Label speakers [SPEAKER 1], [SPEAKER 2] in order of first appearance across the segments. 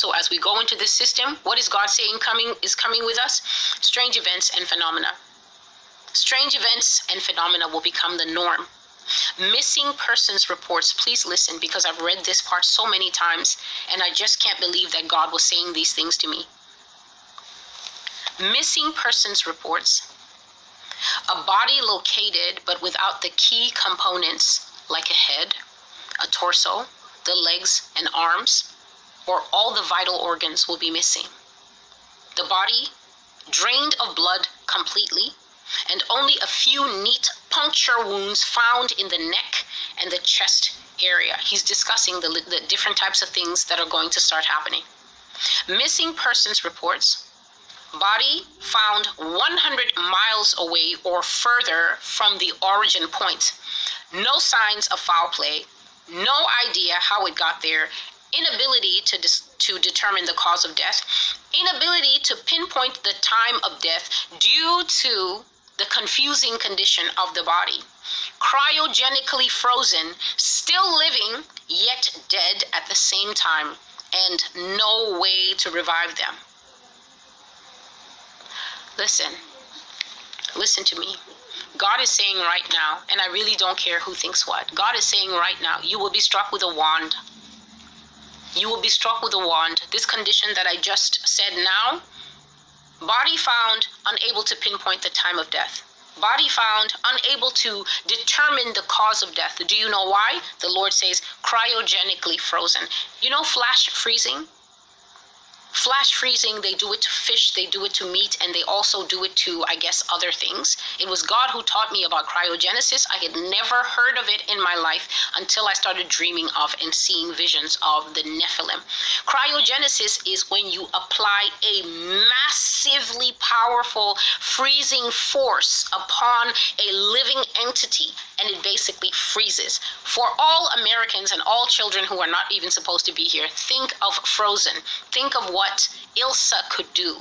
[SPEAKER 1] So as we go into this system, what is God saying is coming with us? Strange events and phenomena. Strange events and phenomena will become the norm. Missing persons reports, please listen, because I've read this part so many times and I just can't believe that God was saying these things to me. Missing persons reports, a body located but without the key components like a head, a torso, the legs and arms, or all the vital organs will be missing. The body drained of blood completely, and only a few neat puncture wounds found in the neck and the chest area. He's discussing the different types of things that are going to start happening. Missing persons reports, body found 100 miles away or further from the origin point. No signs of foul play, no idea how it got there, inability to determine the cause of death, inability to pinpoint the time of death due to the confusing condition of the body, cryogenically frozen, still living, yet dead at the same time, and no way to revive them. Listen to me. God is saying right now, and I really don't care who thinks what, God is saying right now, you will be struck with a wand. You will be struck with a wand. This condition that I just said now, body found unable to pinpoint the time of death. Body found unable to determine the cause of death. Do you know why? The Lord says cryogenically frozen. You know flash freezing? Flash freezing, they do it to fish, they do it to meat, and they also do it to, I guess, other things. It was God who taught me about cryogenesis. I had never heard of it in my life until I started dreaming of and seeing visions of the Nephilim. Cryogenesis is when you apply a massively powerful freezing force upon a living entity, and it basically freezes. For all Americans and all children who are not even supposed to be here, think of Frozen. Think of what Ilsa could do.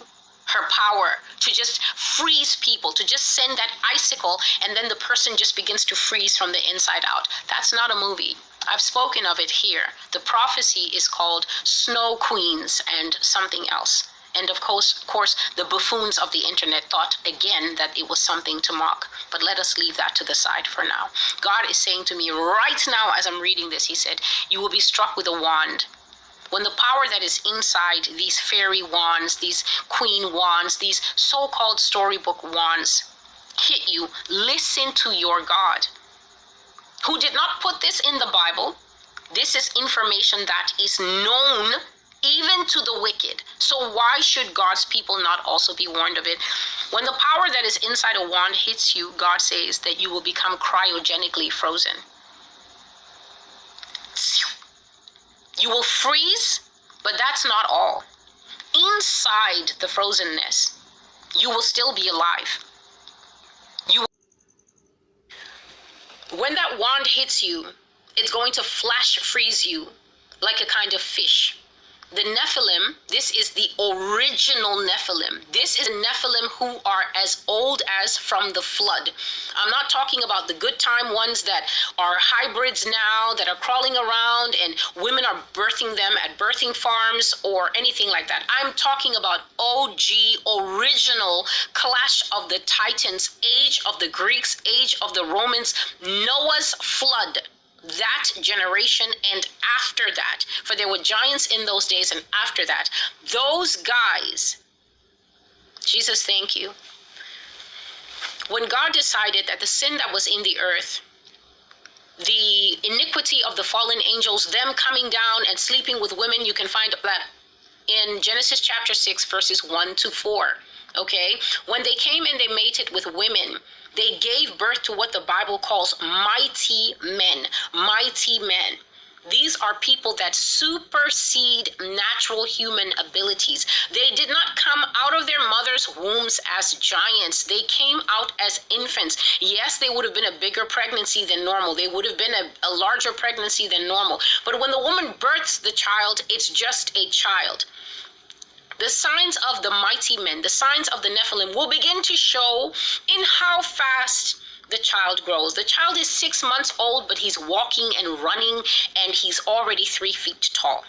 [SPEAKER 1] Her power to just freeze people, to just send that icicle, and then the person just begins to freeze from the inside out. That's not a movie. I've spoken of it here. The prophecy is called Snow Queens and something else. And of course, the buffoons of the internet thought again that it was something to mock. But let us leave that to the side for now. God is saying to me right now as I'm reading this, he said, you will be struck with a wand. When the power that is inside these fairy wands, these queen wands, these so-called storybook wands hit you, listen to your God, who did not put this in the Bible. This is information that is known even to the wicked. So why should God's people not also be warned of it? When the power that is inside a wand hits you, God says that you will become cryogenically frozen. You will freeze, but that's not all. Inside the frozenness, you will still be alive. When that wand hits you, it's going to flash freeze you like a kind of fish. The Nephilim, this is the original Nephilim. This is Nephilim who are as old as from the flood. I'm not talking about the good time ones that are hybrids now, that are crawling around and women are birthing them at birthing farms or anything like that. I'm talking about OG, original Clash of the Titans, age of the Greeks, age of the Romans, Noah's flood. That generation and after that, for there were giants in those days and after that, those guys, Jesus, thank you. When God decided that the sin that was in the earth, the iniquity of the fallen angels, them coming down and sleeping with women, you can find that in Genesis chapter 6, verses 1 to 4. Okay, when they came and they mated with women, they gave birth to what the Bible calls mighty men. Mighty men. These are people that supersede natural human abilities. They did not come out of their mother's wombs as giants. They came out as infants. Yes, they would have been a bigger pregnancy than normal. They would have been a larger pregnancy than normal. But when the woman births the child, it's just a child. The signs of the mighty men, the signs of the Nephilim will begin to show in how fast the child grows. The child is 6 months old, but he's walking and running, and he's already 3 feet tall.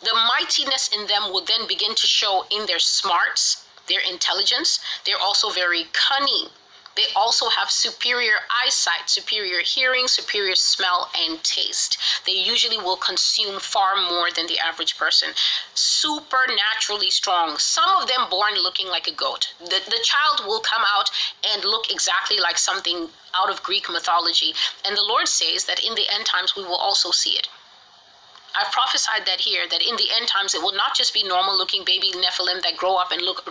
[SPEAKER 1] The mightiness in them will then begin to show in their smarts, their intelligence. They're also very cunning. They also have superior eyesight, superior hearing, superior smell and taste. They usually will consume far more than the average person. Supernaturally strong. Some of them born looking like a goat. The child will come out and look exactly like something out of Greek mythology. And the Lord says that in the end times we will also see it. I've prophesied that here, that in the end times it will not just be normal looking baby Nephilim that grow up and look